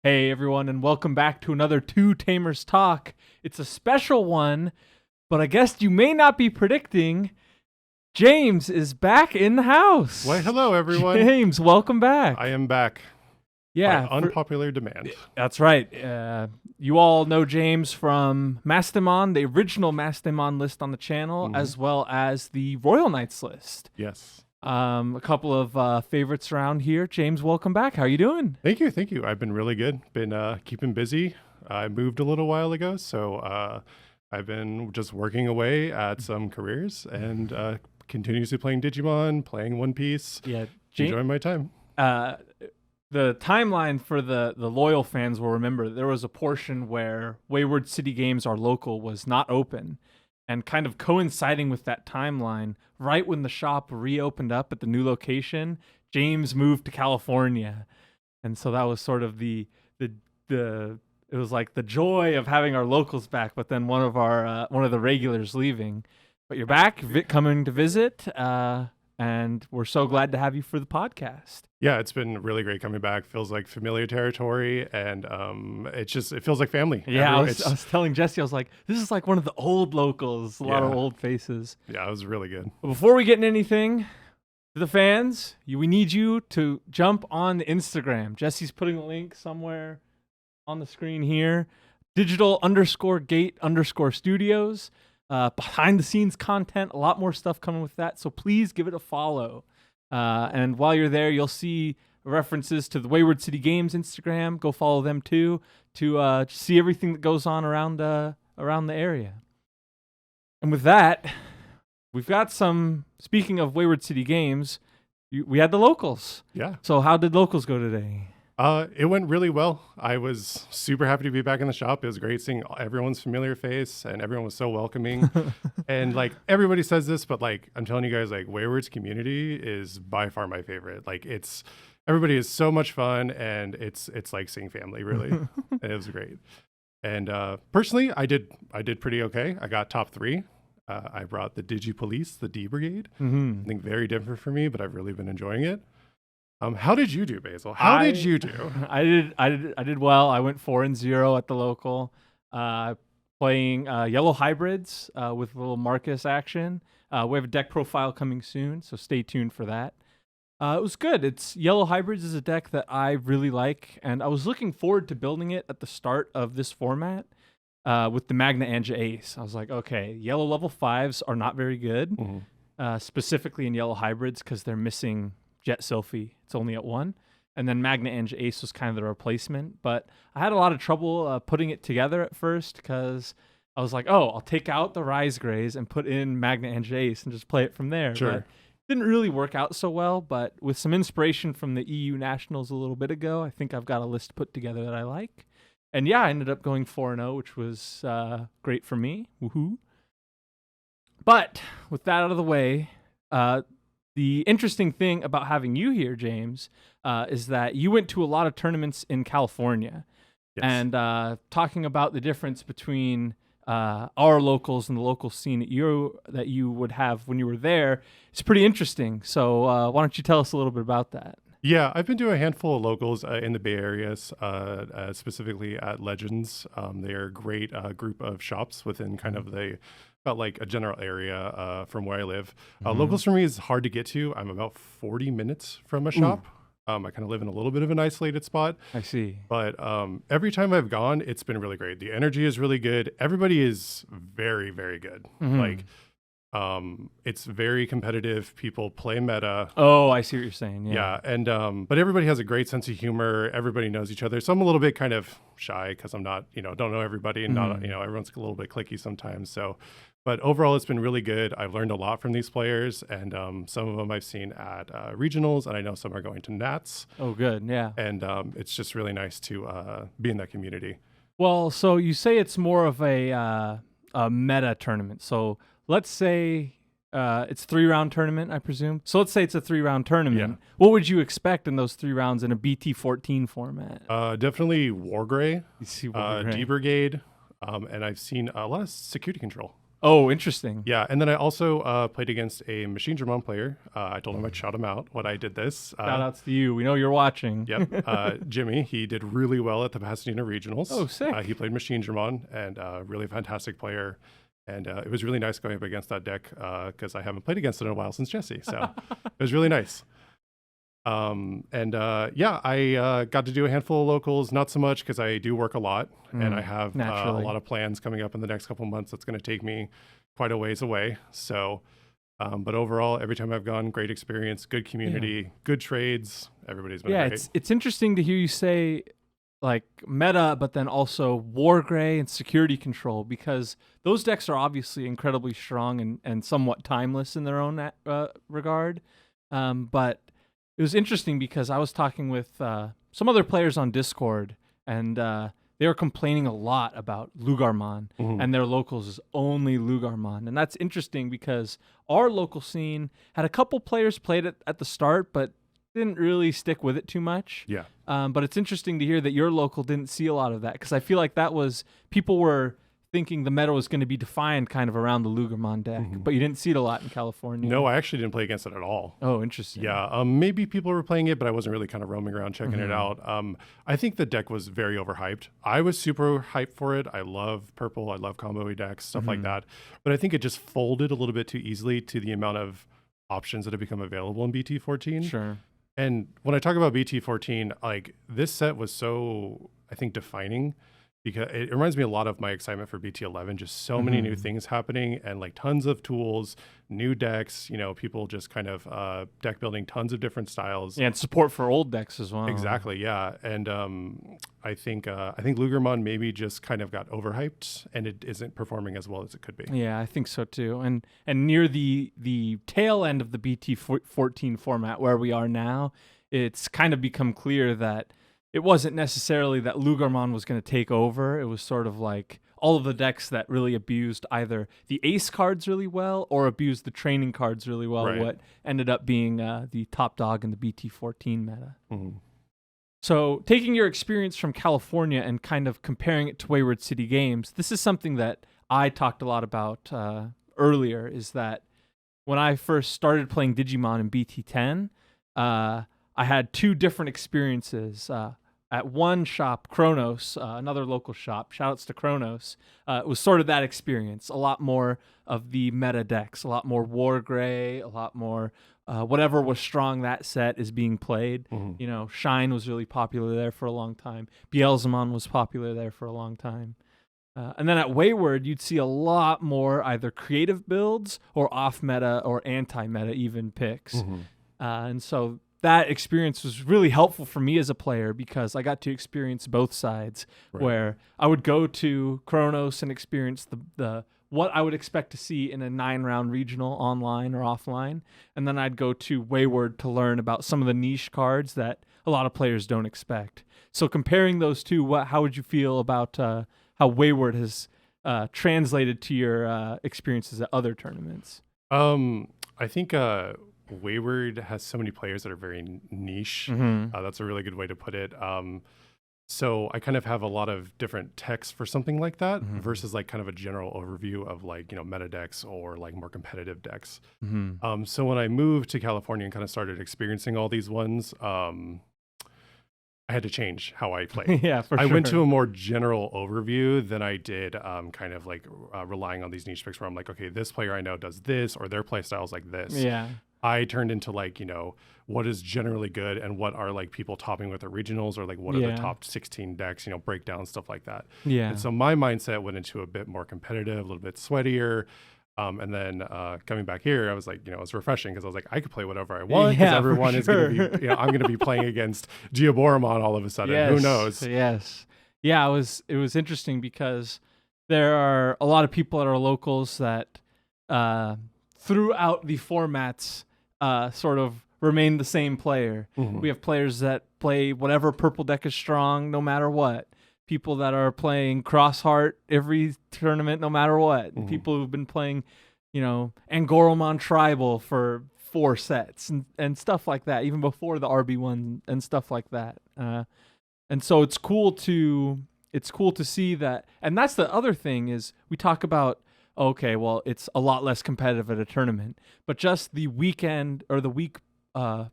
Hey everyone, and welcome back to another Two Tamers Talk. It's a special one, but I guess you may not be predicting. James is back in the house. Why, hello everyone. James, welcome back. I am back. Yeah, By unpopular demand. That's right. You all know James from Mastemon, the original Mastemon list on the channel, as well as the Royal Knights list. Yes. A couple of favorites around here. James, welcome back. How are you doing? Thank you. I've been really good. Been keeping busy. I moved a little while ago, so I've been just working away at some careers and continuously playing Digimon, playing One Piece. Yeah, enjoying my time. The timeline for the loyal fans will remember there was a portion where Wayward City Games, our local, was not open. And kind of coinciding with that timeline, right when the shop reopened up at the new location, James moved to California. And so that was sort of it was like the joy of having our locals back, but then one of the regulars leaving. But you're back, coming to visit, and we're so glad to have you for the podcast. Yeah, it's been really great coming back. Feels like familiar territory, and it feels like family. Yeah, I was telling Jesse, I was like, this is like one of the old locals, a lot of old faces. Yeah, it was really good. But before we get into anything, to the fans, we need you to jump on the Instagram. Jesse's putting a link somewhere on the screen here. Digital_gate_studios. Behind the scenes content, a lot more stuff coming with that. So please give it a follow. And while you're there, you'll see references to the Wayward City Games Instagram. Go follow them too to see everything that goes on around the area. And with that, we've got speaking of Wayward City Games, we had the locals. Yeah. So how did locals go today? It went really well. I was super happy to be back in the shop. It was great seeing everyone's familiar face, and everyone was so welcoming. And like everybody says this, but like I'm telling you guys, like Wayward's community is by far my favorite. Like everybody is so much fun, and it's like seeing family really. And it was great. And personally, I did pretty okay. I got top 3. I brought the Digi Police, the D Brigade. I think very different for me, but I've really been enjoying it. How did you do, Basil? How did you do? I did well. I went 4-0 at the local, playing yellow hybrids with a little Marcus action. We have a deck profile coming soon, so stay tuned for that. It was good. Yellow hybrids is a deck that I really like, and I was looking forward to building it at the start of this format with the Magna Anja Ace. I was like, okay, yellow level 5s are not very good, specifically in yellow hybrids because they're missing Jet Sylphie. It's only at 1. And then Magna Anja Ace was kind of the replacement. But I had a lot of trouble putting it together at first because I was like, I'll take out the Rise Greys and put in Magna Anja Ace and just play it from there. Sure. But it didn't really work out so well. But with some inspiration from the EU Nationals a little bit ago, I think I've got a list put together that I like. And yeah, I ended up going 4-0, which was great for me. Woohoo. But with that out of the way, the interesting thing about having you here, James, is that you went to a lot of tournaments in California. Yes. And talking about the difference between our locals and the local scene that you would have when you were there, it's pretty interesting. So why don't you tell us a little bit about that? Yeah, I've been doing a handful of locals in the Bay Area, specifically at Legends. They are a great group of shops within kind of about like a general area from where I live. Locals for me is hard to get to. I'm about 40 minutes from a shop. I kind of live in a little bit of an isolated spot. I see. But every time I've gone, it's been really great. The energy is really good. Everybody is very, very good. Like, it's very competitive. People play meta. Oh, I see what you're saying. Yeah. And but everybody has a great sense of humor. Everybody knows each other. So I'm a little bit kind of shy because I'm not, don't know everybody, and not, everyone's a little bit cliquey sometimes. So, but overall, it's been really good. I've learned a lot from these players, and some of them I've seen at regionals, and I know some are going to Nats. Oh, good. Yeah. And it's just really nice to be in that community. Well, so you say it's more of a meta tournament. So let's say it's 3-round tournament, I presume. So let's say it's a 3-round tournament. Yeah. What would you expect in those 3 rounds in a BT14 format? Definitely Wargrey, You see Wargrey. D Brigade, and I've seen a lot of security control. Oh, interesting. Yeah, and then I also played against a Machine Dramon player. I told him I'd shout him out when I did this. Shout outs to you. We know you're watching. Yep, Jimmy. He did really well at the Pasadena Regionals. Oh, sick. He played Machine Dramon and really fantastic player. And it was really nice going up against that deck because I haven't played against it in a while since Jesse. So it was really nice. I got to do a handful of locals, not so much because I do work a lot and I have a lot of plans coming up in the next couple of months. That's going to take me quite a ways away. So, but overall, every time I've gone, great experience, good community, good trades. Everybody's been great. It's interesting to hear you say like meta, but then also War Gray and Security Control, because those decks are obviously incredibly strong and somewhat timeless in their own regard. But it was interesting because I was talking with some other players on Discord, and they were complaining a lot about Lugarmon, and their locals is only Lugarmon. And that's interesting because our local scene had a couple players played it at the start, but didn't really stick with it too much. Yeah. But it's interesting to hear that your local didn't see a lot of that, because I feel like that was, people were thinking the meta was going to be defined kind of around the Lugarmon deck, but you didn't see it a lot in California. No, I actually didn't play against it at all. Oh, interesting. Yeah, maybe people were playing it, but I wasn't really kind of roaming around checking it out. I think the deck was very overhyped. I was super hyped for it. I love purple. I love combo decks, stuff like that. But I think it just folded a little bit too easily to the amount of options that have become available in BT14. Sure. And when I talk about BT14, like this set was so, I think, defining, because it reminds me a lot of my excitement for BT11. Just so many new things happening and like tons of tools, new decks, people just kind of deck building, tons of different styles. Yeah, and support for old decks as well. Exactly, yeah. And I think Lugarmon maybe just kind of got overhyped and it isn't performing as well as it could be. Yeah, I think so too. And near the tail end of the BT14 format where we are now, it's kind of become clear that it wasn't necessarily that Lugarmon was going to take over. It was sort of like all of the decks that really abused either the ace cards really well or abused the training cards really well, what ended up being the top dog in the BT14 meta. So taking your experience from California and kind of comparing it to Wayward City Games, this is something that I talked a lot about earlier, is that when I first started playing Digimon in BT10, I had two different experiences. At one shop, Kronos, another local shop, shoutouts to Kronos, it was sort of that experience. A lot more of the meta decks, a lot more War Gray, a lot more whatever was strong that set is being played. Shine was really popular there for a long time. Beelzemon was popular there for a long time. And then at Wayward, you'd see a lot more either creative builds or off-meta or anti-meta even picks. And so that experience was really helpful for me as a player because I got to experience both sides, where I would go to Kronos and experience the what I would expect to see in a 9-round regional online or offline, and then I'd go to Wayward to learn about some of the niche cards that a lot of players don't expect. So comparing those two, how would you feel about how Wayward has translated to your experiences at other tournaments? I think Wayward has so many players that are very niche. That's a really good way to put it. So I kind of have a lot of different texts for something like that versus like kind of a general overview of like, meta decks or like more competitive decks. So when I moved to California and kind of started experiencing all these ones, I had to change how I play. Yeah, for sure. I went to a more general overview than I did kind of like relying on these niche picks where I'm like, okay, this player I know does this or their play style is like this. Yeah. I turned into like, what is generally good and what are like people topping with originals or like what are the top 16 decks, breakdown, stuff like that. Yeah. And so my mindset went into a bit more competitive, a little bit sweatier. And then coming back here, I was like, it was refreshing because I was like, I could play whatever I want because everyone is going to be, I'm going to be playing against Giaboromon all of a sudden. Who knows? Yes. Yeah, it was interesting because there are a lot of people at our locals that throughout the formats sort of remain the same player. We have players that play whatever purple deck is strong no matter what. People that are playing Crossheart every tournament no matter what. People who've been playing, Angoromon Tribal for 4 sets and stuff like that, even before the RB1 and stuff like that. And so it's cool to see that. And that's the other thing is we talk about okay, well, it's a lot less competitive at a tournament. But just the weekend or the week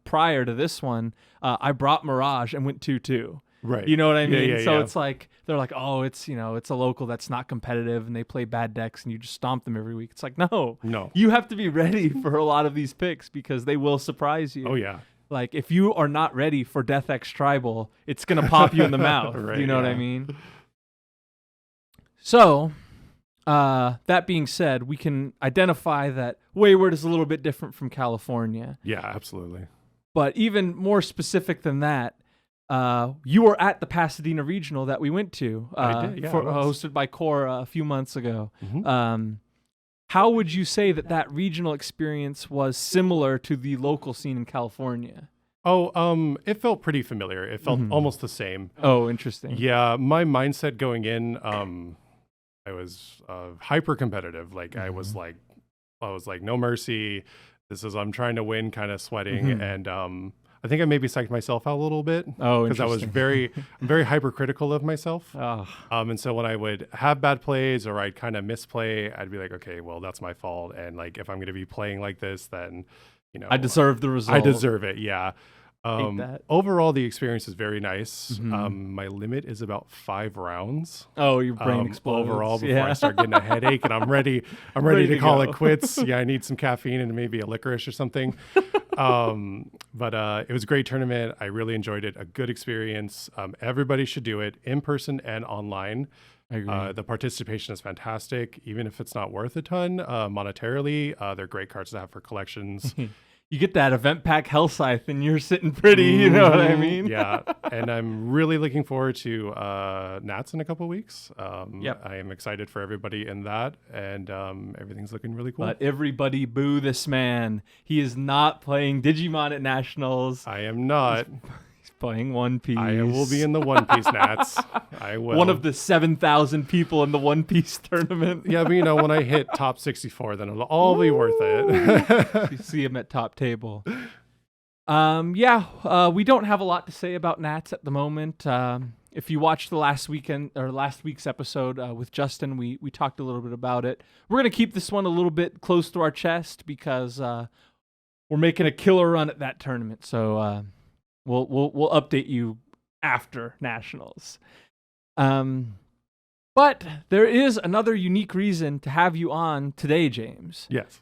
prior to this one, I brought Mirage and went 2-2. Right. You know what I Yeah, mean? yeah, So yeah. it's like they're like, oh, it's it's a local that's not competitive and they play bad decks and you just stomp them every week. It's like, no, No. you have to be ready for a lot of these picks because they will surprise you. Oh yeah. Like if you are not ready for Death X Tribal, it's gonna pop you in the mouth. Right, You know what I yeah. mean? So, that being said, we can identify that Wayward is a little bit different from California. Yeah, absolutely. But even more specific than that, you were at the Pasadena Regional that we went to, I did, yeah, I was. hosted by Core a few months ago. Mhm. How would you say that regional experience was similar to the local scene in California? Oh, it felt pretty familiar. It felt almost the same. Oh, interesting. Yeah, my mindset going in, I was hyper competitive. Like I was like, no mercy. I'm trying to win, kind of sweating, and I think I maybe psyched myself out a little bit. Oh, because I was interesting. I'm very hypercritical of myself. Oh, And so when I would have bad plays or I'd kind of misplay, I'd be like, okay, well that's my fault. And like if I'm going to be playing like this, then I deserve the result. I deserve it. Yeah. Hate that. Overall, the experience is very nice. My limit is about 5 rounds. Oh, your brain explodes. Overall, before I start getting a headache, and I'm ready to call it quits. Yeah, I need some caffeine and maybe a licorice or something. But it was a great tournament. I really enjoyed it. A good experience. Everybody should do it in person and online. I agree. The participation is fantastic, even if it's not worth a ton monetarily. They're great cards to have for collections. You get that event pack Hellscythe and you're sitting pretty, you know what I mean? Yeah, and I'm really looking forward to Nats in a couple weeks. Yep. I am excited for everybody in that, and everything's looking really cool. But everybody boo this man. He is not playing Digimon at Nationals. I am not. He's playing One Piece. I will be in the One Piece Nats. I will. One of the 7,000 people in the One Piece tournament. Yeah, but when I hit top 64, then it'll all be worth it. You see him at top table. We don't have a lot to say about Nats at the moment. If you watched the last week's episode with Justin, we talked a little bit about it. We're gonna keep this one a little bit close to our chest because we're making a killer run at that tournament. So we'll update you after Nationals. But there is another unique reason to have you on today, James. Yes.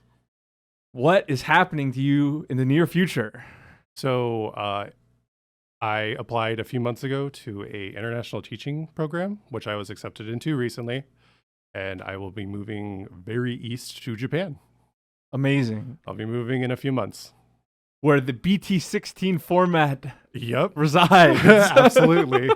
What is happening to you in the near future? So I applied a few months ago to a international teaching program, which I was accepted into recently, and I will be moving very east to Japan. Amazing. I'll be moving in a few months. Where the BT16 format Yep. resides. Absolutely.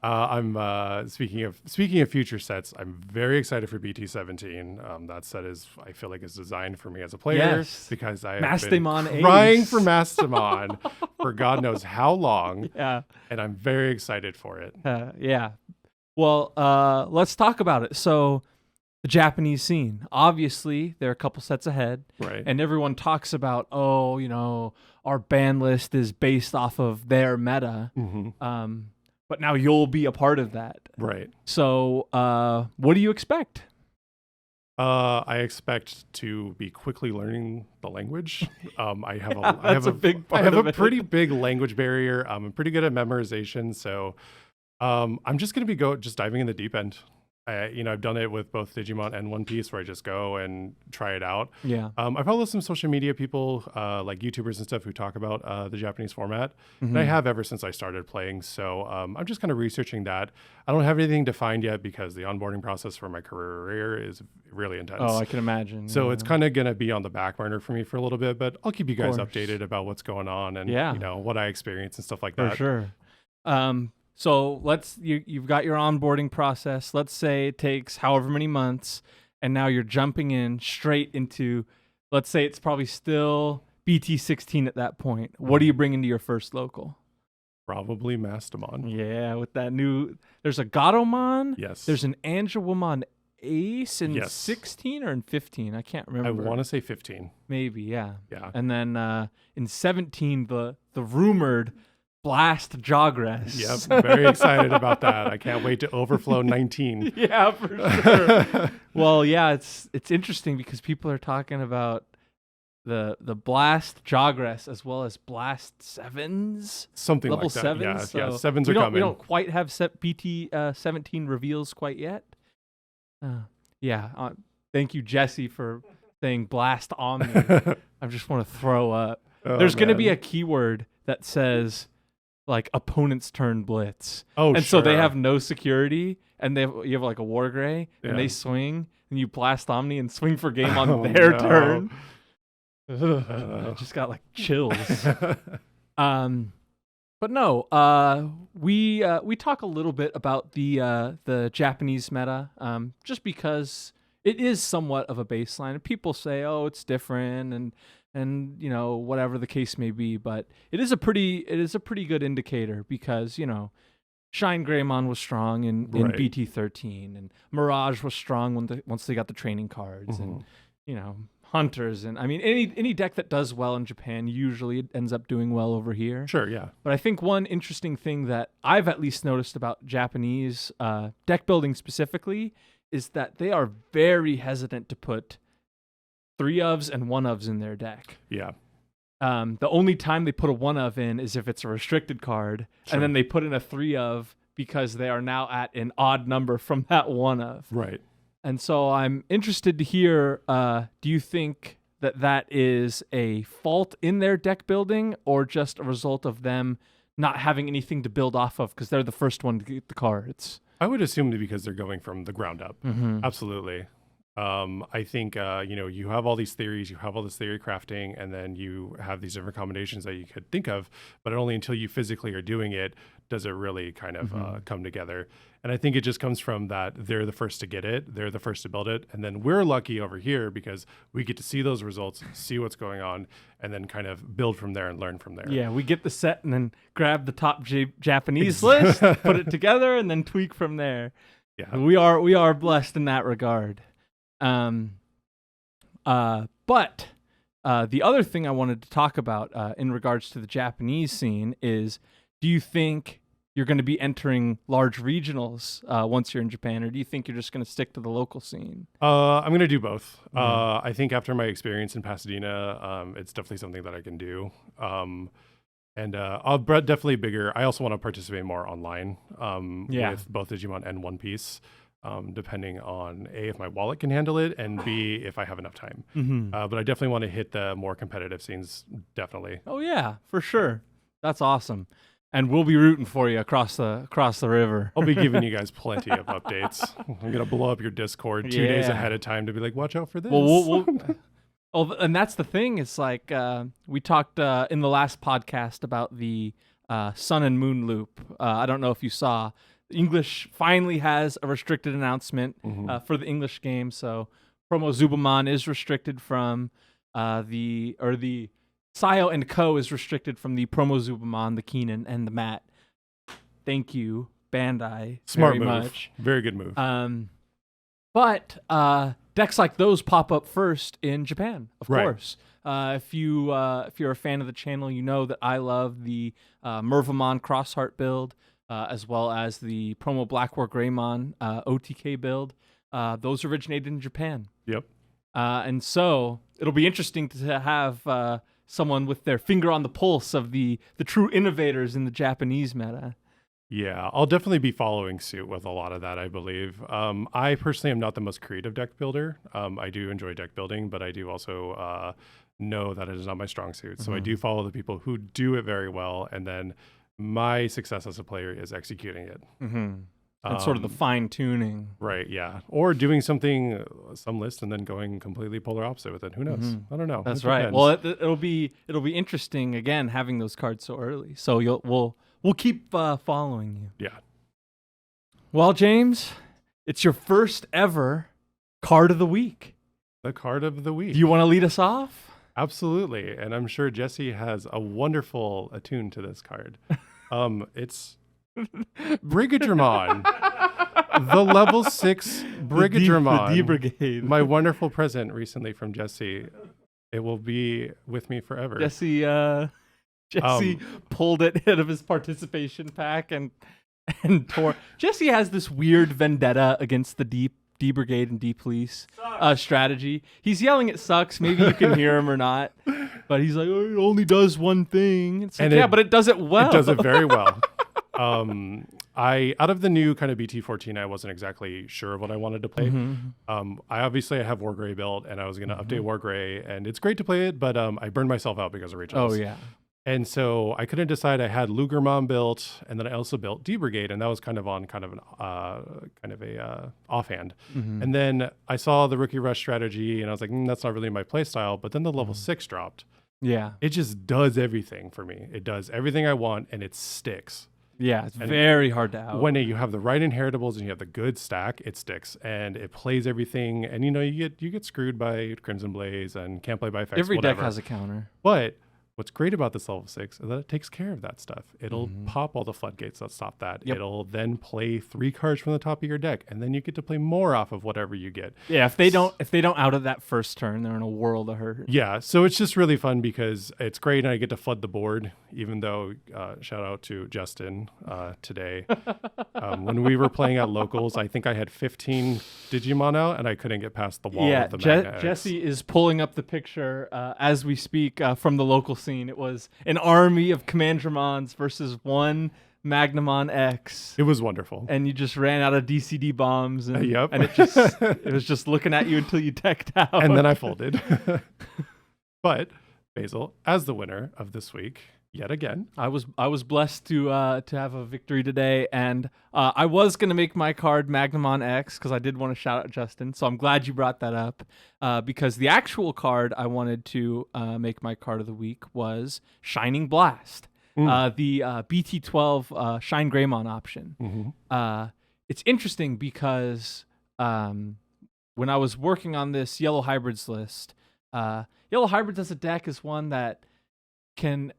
I'm speaking of future sets. I'm very excited for BT17. That set I feel like is designed for me as a player Yes. because I have Mastemon been crying Ace. for Mastemon for God knows how long, Yeah. and I'm very excited for it. Yeah. Well, let's talk about it. So, the Japanese scene. Obviously, they're a couple sets ahead. Right. And everyone talks about, our ban list is based off of their meta. Mm-hmm. But now you'll be a part of that. Right. So, what do you expect? I expect to be quickly learning the language. I have That's a big part I have of a it. pretty big language barrier. I'm pretty good at memorization, so I'm just going to be just diving in the deep end. I've done it with both Digimon and One Piece, where I just go and try it out. Yeah. I follow some social media people, like YouTubers and stuff, who talk about the Japanese format, and I have ever since I started playing. So I'm just kind of researching that. I don't have anything defined yet because the onboarding process for my career is really intense. Oh, I can imagine. So it's kind of going to be on the back burner for me for a little bit, but I'll keep you guys course. updated about what's going on and what I experience and stuff like for that. sure. So you've got your onboarding process. Let's say it takes however many months, and now you're jumping in straight into, let's say it's probably still BT16 at that point. What do you bring into your first local? Probably Mastemon. Yeah, with that there's a Gatomon. Yes. There's an Angelwomon Ace in Yes. 16 or in 15. I can't remember. I want to say 15. Maybe, yeah. Yeah. And then in 17, the rumored Blast Jogress. Yep, very excited about that. I can't wait to overflow 19. Yeah, for sure. Well, yeah, it's interesting because people are talking about the Blast Jogress as well as Blast Sevens. Something Level like that. 7s. Yeah, So yeah, sevens are we coming. don't quite have BT 17 reveals quite yet. Yeah. Thank you, Jesse, for saying Blast Omni. I just want to throw up. Oh, There's going to man. be a keyword that says like opponent's turn blitz. Oh, and sure. so they have no security, and you have like a war gray, and Yeah. they swing, and you blast Omni and swing for game on their no. turn. I just got like chills. But no, we talk a little bit about the Japanese meta, just because it is somewhat of a baseline, and people say, oh, it's different, and you know, whatever the case may be, but it is a pretty good indicator because, you know, Shine Greymon was strong in Right. BT13, and Mirage was strong once they got the training cards, and you know, Hunters, and I mean any deck that does well in Japan usually ends up doing well over here. Sure, yeah. But I think one interesting thing that I've at least noticed about Japanese deck building specifically is that they are very hesitant to put 3-ofs and 1-ofs in their deck. Yeah. The only time they put a 1-of in is if it's a restricted card, Sure. and then they put in a 3-of because they are now at an odd number from that 1-of. Right. And so I'm interested to hear, do you think that is a fault in their deck building or just a result of them not having anything to build off of because they're the first one to get the cards? I would assume that because they're going from the ground up. Mm-hmm. Absolutely. I think, you have all these theories, you have all this theory crafting, and then you have these different combinations that you could think of, but only until you physically are doing it does it really kind of come together. And I think it just comes from that they're the first to get it, they're the first to build it, and then we're lucky over here because we get to see those results, see what's going on, and then kind of build from there and learn from there. Yeah, we get the set and then grab the top Japanese list, put it together, and then tweak from there. Yeah. We are blessed in that regard. But the other thing I wanted to talk about in regards to the Japanese scene is, do you think you're going to be entering large regionals once you're in Japan, or do you think you're just going to stick to the local scene? I'm going to do both. I think after my experience in Pasadena, it's definitely something that I can do. And I'll definitely bigger. I also want to participate more online with both Digimon and One Piece. Depending on A, if my wallet can handle it, and B, if I have enough time. But I definitely want to hit the more competitive scenes, definitely. Oh yeah, for sure. That's awesome. And we'll be rooting for you across the river. I'll be giving you guys plenty of updates. I'm going to blow up your Discord 2 days ahead of time to be like, watch out for this. Well, and that's the thing. It's like we talked in the last podcast about the Sun and Moon loop. I don't know if you saw. English finally has a restricted announcement for the English game. So Promo Zubamon is restricted from the Sayo and Co. is restricted from the Promo Zubamon, the Keenan, and the Matt. Thank you, Bandai. Smart very move. much. Very good move. But decks like those pop up first in Japan, of course. If you're a fan of the channel, you know that I love the Mervamon Crossheart build, as well as the Promo Blackwar Greymon OTK build. Those originated in Japan. Yep. And so it'll be interesting to have someone with their finger on the pulse of the true innovators in the Japanese meta. Yeah, I'll definitely be following suit with a lot of that, I believe. I personally am not the most creative deck builder. I do enjoy deck building, but I do also know that it is not my strong suit. So I do follow the people who do it very well, and then my success as a player is executing it. And sort of the fine tuning. Right, yeah. Or doing some list and then going completely polar opposite with it. Who knows? I don't know. That's It right. depends. Well, it'll be interesting again having those cards so early. So we'll keep following you. Yeah. Well, James, it's your first ever card of the week. The card of the week. Do you want to lead us off? Absolutely. And I'm sure Jesse has a wonderful attune to this card. It's Brigadramon. The level 6 Brigadramon. The D Brigade. My wonderful present recently from Jesse. It will be with me forever. Jesse Jesse pulled it out of his participation pack and tore. Jesse has this weird vendetta against the D Brigade and D Police strategy. He's yelling it sucks. Maybe you can hear him or not. But he's like, oh, it only does one thing. It's like, yeah, but it does it well. It does it very well. Out of the new kind of BT14, I wasn't exactly sure of what I wanted to play. I have Wargrey built, and I was going to update Wargrey, and it's great to play it, but I burned myself out because of regionals. Oh, yeah. And so I couldn't decide. I had Lugermon built, and then I also built D Brigade, and that was kind of on offhand. And then I saw the Rookie Rush strategy, and I was like, that's not really my play style. But then the level 6 dropped. Yeah. It just does everything for me. It does everything I want, and it sticks. Yeah, it's very hard to out. When you have the right inheritables and you have the good stack, it sticks, and it plays everything. And you get screwed by Crimson Blaze and can't play by effects. Every whatever. deck has a counter. But what's great about this level 6 is that it takes care of that stuff. It'll pop all the floodgates that stop that. Yep. It'll then play 3 cards from the top of your deck, and then you get to play more off of whatever you get. Yeah, if they don't out of that first turn, they're in a world of hurt. Yeah, so it's just really fun because it's great, and I get to flood the board. Even though, shout out to Justin today, when we were playing at locals, I think I had 15 Digimon out, and I couldn't get past the wall. Yeah, of the Magna X. Jesse is pulling up the picture as we speak from the local scene. It was an army of Commandramons versus one Magnamon X. It was wonderful. And you just ran out of DCD bombs. And, Yep. and it was just looking at you until you teched out. And then I folded. But Basil, as the winner of this week, yet again, I was blessed to have a victory today, and I was gonna make my card Magnamon X because I did want to shout out Justin. So I'm glad you brought that up because the actual card I wanted to make my card of the week was Shining Blast, the BT12 Shine Greymon option. It's interesting because when I was working on this Yellow Hybrids list, Yellow Hybrids as a deck is one that can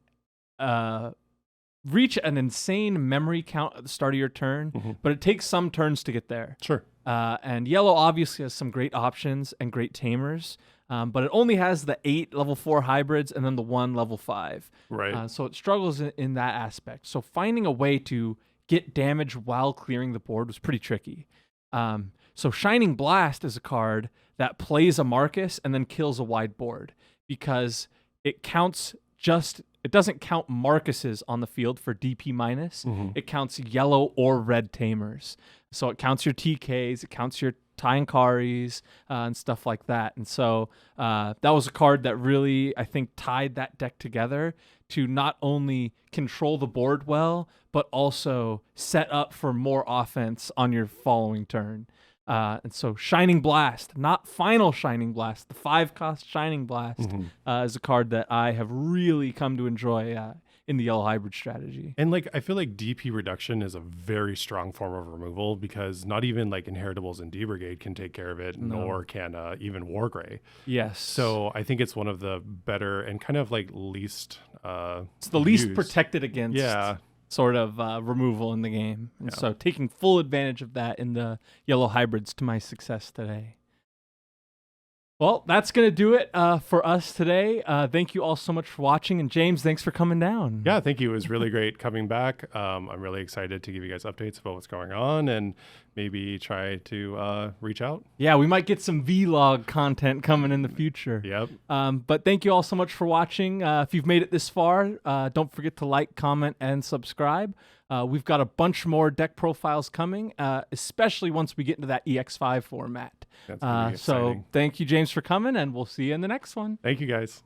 reach an insane memory count at the start of your turn, but it takes some turns to get there. Sure. And Yellow obviously has some great options and great Tamers, but it only has the 8 level 4 hybrids and then the 1 level 5. Right. So it struggles in that aspect. So finding a way to get damage while clearing the board was pretty tricky. So Shining Blast is a card that plays a Marcus and then kills a wide board because it doesn't count Marcuses on the field for DP minus. It counts yellow or red Tamers. So it counts your TKs, it counts your Tyankaris, and stuff like that. And so that was a card that really, I think, tied that deck together to not only control the board well, but also set up for more offense on your following turn. And so Shining Blast, not Final Shining Blast, the 5-cost Shining Blast is a card that I have really come to enjoy in the Yellow Hybrid strategy. And I feel like DP reduction is a very strong form of removal because not even Inheritables and D Brigade can take care of it, nor can even Wargrey. Yes. So I think it's one of the better and kind of least it's the least protected against. Yeah. Sort of removal in the game. And so taking full advantage of that in the Yellow Hybrids to my success today. Well, that's going to do it for us today. Thank you all so much for watching. And James, thanks for coming down. Yeah, thank you. It was really great coming back. I'm really excited to give you guys updates about what's going on and maybe try to reach out. Yeah, we might get some vlog content coming in the future. Yep. But thank you all so much for watching. If you've made it this far, don't forget to like, comment, and subscribe. We've got a bunch more deck profiles coming, especially once we get into that EX5 format. That's gonna be so exciting. thank you, James, for coming, and we'll see you in the next one. Thank you, guys.